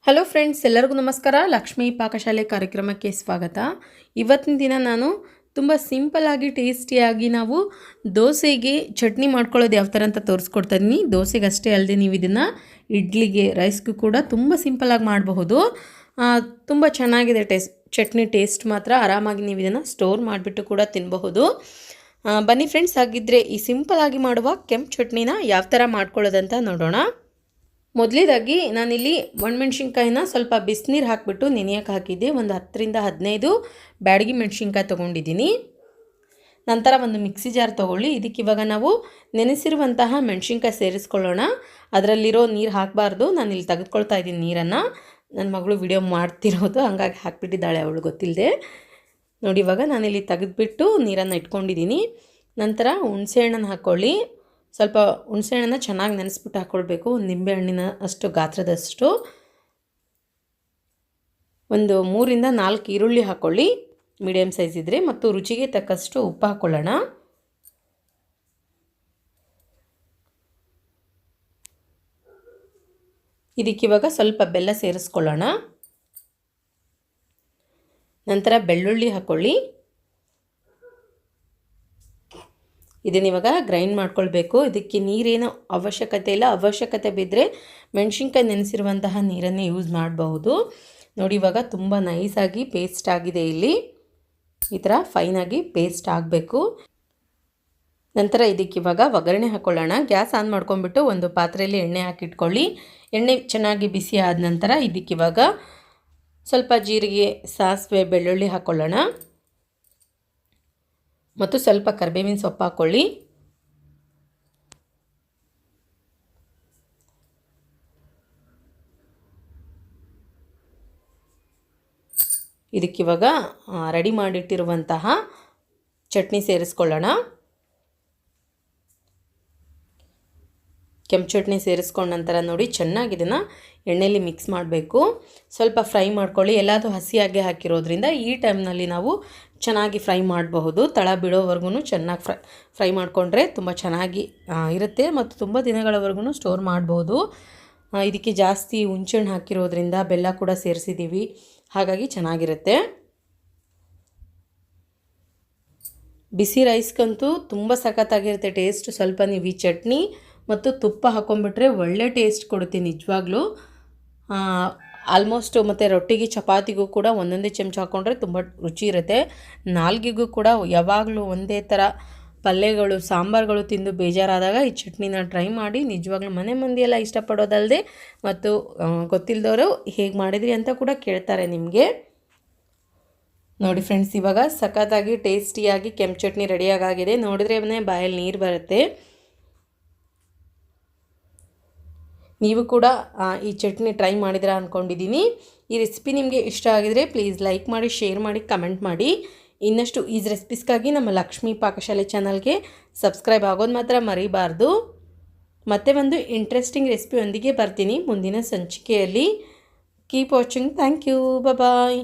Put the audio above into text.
Hello friends, ಎಲ್ಲರಿಗೂ ನಮಸ್ಕಾರ. ಲಕ್ಷ್ಮಿ ಪಾಕಶಾಲೆ ಕಾರ್ಯಕ್ರಮಕ್ಕೆ ಸ್ವಾಗತ. ಇವತ್ತಿನ ದಿನ ನಾನು ತುಂಬ ಸಿಂಪಲ್ಲಾಗಿ ಟೇಸ್ಟಿಯಾಗಿ ನಾವು ದೋಸೆಗೆ ಚಟ್ನಿ ಮಾಡ್ಕೊಳ್ಳೋದು ಯಾವ ಥರ ಅಂತ ತೋರಿಸ್ಕೊಡ್ತಾ ಇದ್ದೀನಿ. ದೋಸೆಗೆ ಅಷ್ಟೇ ಅಲ್ಲದೆ ನೀವು ಇದನ್ನು ಇಡ್ಲಿಗೆ, ರೈಸ್ಗೂ ಕೂಡ ತುಂಬ ಸಿಂಪಲ್ಲಾಗಿ ಮಾಡಬಹುದು. ತುಂಬ ಚೆನ್ನಾಗಿದೆ ಚಟ್ನಿ ಟೇಸ್ಟ್ ಮಾತ್ರ. ಆರಾಮಾಗಿ ನೀವು ಇದನ್ನು ಸ್ಟೋರ್ ಮಾಡಿಬಿಟ್ಟು ಕೂಡ ತಿನ್ನಬಹುದು. ಬನ್ನಿ ಫ್ರೆಂಡ್ಸ್, ಹಾಗಿದ್ದರೆ ಈ ಸಿಂಪಲ್ಲಾಗಿ ಮಾಡುವ ಕೆಂಪು ಚಟ್ನಿನ ಯಾವ ಥರ ಮಾಡ್ಕೊಳ್ಳೋದಂತ ನೋಡೋಣ. ಮೊದಲೇದಾಗಿ ನಾನಿಲ್ಲಿ ಒಣಮೆಣ್ಸಿನ್ಕಾಯಿನ ಸ್ವಲ್ಪ ಬಿಸಿನೀರು ಹಾಕಿಬಿಟ್ಟು ನೆನೆಯೋಕೆ ಹಾಕಿದ್ದೆ. ಒಂದು 10ರಿಂದ 15 ಬ್ಯಾಡಗಿ ಮೆಣಸಿನ್ಕಾಯಿ ತೊಗೊಂಡಿದ್ದೀನಿ. ನಂತರ ಒಂದು ಮಿಕ್ಸಿ ಜಾರ್ ತೊಗೊಳ್ಳಿ. ಇದಕ್ಕೆ ಇವಾಗ ನಾವು ನೆನೆಸಿರುವಂತಹ ಮೆಣಸಿನ್ಕಾಯಿ ಸೇರಿಸ್ಕೊಳ್ಳೋಣ. ಅದರಲ್ಲಿರೋ ನೀರು ಹಾಕಬಾರ್ದು. ನಾನಿಲ್ಲಿ ತೆಗೆದುಕೊಳ್ತಾ ಇದ್ದೀನಿ ನೀರನ್ನು. ನನ್ನ ಮಗಳು ವಿಡಿಯೋ ಮಾಡ್ತಿರೋದು, ಹಂಗಾಗಿ ಹಾಕಿಬಿಟ್ಟಿದ್ದಾಳೆ ಅವಳು ಗೊತ್ತಿಲ್ಲದೆ. ನೋಡಿ, ಇವಾಗ ನಾನಿಲ್ಲಿ ತೆಗೆದುಬಿಟ್ಟು ನೀರನ್ನು ಇಟ್ಕೊಂಡಿದ್ದೀನಿ. ನಂತರ ಹುಣಸೆಹಣ್ಣನ್ನು ಹಾಕ್ಕೊಳ್ಳಿ. ಸ್ವಲ್ಪ ಹುಣಸೆಹಣ್ಣನ್ನು ಚೆನ್ನಾಗಿ ನೆನೆಸ್ಬಿಟ್ಟು ಹಾಕ್ಕೊಳ್ಬೇಕು. ಒಂದು ನಿಂಬೆಹಣ್ಣಿನ ಅಷ್ಟು ಗಾತ್ರದಷ್ಟು. ಒಂದು 3ರಿಂದ 4 ಈರುಳ್ಳಿ ಹಾಕ್ಕೊಳ್ಳಿ, ಮೀಡಿಯಮ್ ಸೈಜ್ ಇದ್ದರೆ. ಮತ್ತು ರುಚಿಗೆ ತಕ್ಕಷ್ಟು ಉಪ್ಪು ಹಾಕ್ಕೊಳ್ಳೋಣ. ಇದಕ್ಕಿವಾಗ ಸ್ವಲ್ಪ ಬೆಲ್ಲ ಸೇರಿಸ್ಕೊಳ್ಳೋಣ. ನಂತರ ಬೆಳ್ಳುಳ್ಳಿ ಹಾಕ್ಕೊಳ್ಳಿ. ಇದನ್ನಿವಾಗ ಗ್ರೈಂಡ್ ಮಾಡ್ಕೊಳ್ಬೇಕು. ಇದಕ್ಕೆ ನೀರೇನು ಅವಶ್ಯಕತೆ ಇಲ್ಲ. ಅವಶ್ಯಕತೆ ಬಿದ್ದರೆ ಮೆಣಸಿನ್ಕಾಯಿ ನೆನೆಸಿರುವಂತಹ ನೀರನ್ನೇ ಯೂಸ್ ಮಾಡಬಹುದು. ನೋಡಿ, ಇವಾಗ ತುಂಬ ನೈಸಾಗಿ ಪೇಸ್ಟ್ ಆಗಿದೆ. ಇಲ್ಲಿ ಈ ಥರ ಫೈನಾಗಿ ಪೇಸ್ಟ್ ಆಗಬೇಕು. ನಂತರ ಇದಕ್ಕಿವಾಗ ಒಗ್ಗರಣೆ ಹಾಕ್ಕೊಳ್ಳೋಣ. ಗ್ಯಾಸ್ ಆನ್ ಮಾಡ್ಕೊಂಡ್ಬಿಟ್ಟು ಒಂದು ಪಾತ್ರೆಯಲ್ಲಿ ಎಣ್ಣೆ ಹಾಕಿಟ್ಕೊಳ್ಳಿ. ಎಣ್ಣೆ ಚೆನ್ನಾಗಿ ಬಿಸಿ ಆದ ನಂತರ ಇದಕ್ಕಿವಾಗ ಸ್ವಲ್ಪ ಜೀರಿಗೆ, ಸಾಸಿವೆ, ಬೆಳ್ಳುಳ್ಳಿ ಹಾಕ್ಕೊಳ್ಳೋಣ. ಮತ್ತು ಸ್ವಲ್ಪ ಕರಿಬೇವಿನ ಸೊಪ್ಪು ಹಾಕ್ಕೊಳ್ಳಿ. ಇದಕ್ಕಿವಾಗ ರೆಡಿ ಮಾಡಿಟ್ಟಿರುವಂತಹ ಚಟ್ನಿ ಸೇರಿಸ್ಕೊಳ್ಳೋಣ. ಕೆಂಪು ಚಟ್ನಿ ಸೇರಿಸ್ಕೊಂಡ ನಂತರ ನೋಡಿ, ಚೆನ್ನಾಗಿ ಇದನ್ನು ಎಣ್ಣೆಯಲ್ಲಿ ಮಿಕ್ಸ್ ಮಾಡಬೇಕು. ಸ್ವಲ್ಪ ಫ್ರೈ ಮಾಡ್ಕೊಳ್ಳಿ. ಎಲ್ಲದೂ ಹಸಿಯಾಗಿ ಹಾಕಿರೋದ್ರಿಂದ ಈ ಟೈಮ್ನಲ್ಲಿ ನಾವು ಚೆನ್ನಾಗಿ ಫ್ರೈ ಮಾಡಬಹುದು. ತಳ ಬಿಡೋವರೆಗೂ ಚೆನ್ನಾಗಿ ಫ್ರೈ ಮಾಡಿಕೊಂಡ್ರೆ ತುಂಬ ಚೆನ್ನಾಗಿ ಇರುತ್ತೆ ಮತ್ತು ತುಂಬ ದಿನಗಳವರೆಗೂ ಸ್ಟೋರ್ ಮಾಡ್ಬೋದು. ಇದಕ್ಕೆ ಜಾಸ್ತಿ ಹುಣಸೆಹಣ್ಣು ಹಾಕಿರೋದ್ರಿಂದ ಬೆಲ್ಲ ಕೂಡ ಸೇರಿಸಿದ್ದೀವಿ, ಹಾಗಾಗಿ ಚೆನ್ನಾಗಿರುತ್ತೆ. ಬಿಸಿ ರೈಸ್ಗಂತೂ ತುಂಬ ಸಖತ್ತಾಗಿರುತ್ತೆ ಟೇಸ್ಟ್. ಸ್ವಲ್ಪ ನೀವು ಈ ಚಟ್ನಿ ಮತ್ತು ತುಪ್ಪ ಹಾಕ್ಕೊಂಡ್ಬಿಟ್ರೆ ಒಳ್ಳೆ ಟೇಸ್ಟ್ ಕೊಡುತ್ತೆ ನಿಜವಾಗ್ಲೂ. ಆಲ್ಮೋಸ್ಟ್ ಮತ್ತು ರೊಟ್ಟಿಗೆ, ಚಪಾತಿಗೂ ಕೂಡ ಒಂದೊಂದೇ ಚಮಚ ಹಾಕ್ಕೊಂಡ್ರೆ ತುಂಬ ರುಚಿ ಇರುತ್ತೆ. ನಾಲ್ಗೆಗೂ ಕೂಡ ಯಾವಾಗಲೂ ಒಂದೇ ಥರ ಪಲ್ಯಗಳು, ಸಾಂಬಾರುಗಳು ತಿಂದು ಬೇಜಾರಾದಾಗ ಈ ಚಟ್ನಿನ ಟ್ರೈ ಮಾಡಿ. ನಿಜವಾಗ್ಲೂ ಮನೆ ಮಂದಿಯೆಲ್ಲ ಇಷ್ಟಪಡೋದಲ್ಲದೆ ಮತ್ತು ಗೊತ್ತಿಲ್ಲದವರು ಹೇಗೆ ಮಾಡಿದ್ರಿ ಅಂತ ಕೂಡ ಕೇಳ್ತಾರೆ ನಿಮಗೆ. ನೋಡಿ ಫ್ರೆಂಡ್ಸ್, ಇವಾಗ ಸಖತ್ತಾಗಿ ಟೇಸ್ಟಿಯಾಗಿ ಕೆಂಪು ಚಟ್ನಿ ರೆಡಿಯಾಗಿದೆ. ನೋಡಿದ್ರೆ ಬಾಯಲ್ಲಿ ನೀರು ಬರುತ್ತೆ. ನೀವು ಕೂಡ ಈ ಚಟ್ನಿ ಟ್ರೈ ಮಾಡಿದಿರಾ ಅಂದ್ಕೊಂಡಿದ್ದೀನಿ. ಈ ರೆಸಿಪಿ ನಿಮಗೆ ಇಷ್ಟ ಆಗಿದರೆ ಪ್ಲೀಸ್ ಲೈಕ್ ಮಾಡಿ, ಶೇರ್ ಮಾಡಿ, ಕಮೆಂಟ್ ಮಾಡಿ. ಇನ್ನಷ್ಟು ಈಸ್ ರೆಸಿಪೀಸ್ಗಾಗಿ ನಮ್ಮ ಲಕ್ಷ್ಮಿ ಪಾಕಶಾಲೆ ಚಾನಲ್ಗೆ ಸಬ್ಸ್ಕ್ರೈಬ್ ಆಗೋದು ಮಾತ್ರ ಮರಿಬಾರ್ದು. ಮತ್ತೆ ಒಂದು ಇಂಟ್ರೆಸ್ಟಿಂಗ್ ರೆಸಿಪಿಯೊಂದಿಗೆ ಬರ್ತೀನಿ ಮುಂದಿನ ಸಂಚಿಕೆಯಲ್ಲಿ. Keep watching. Thank you. Bye.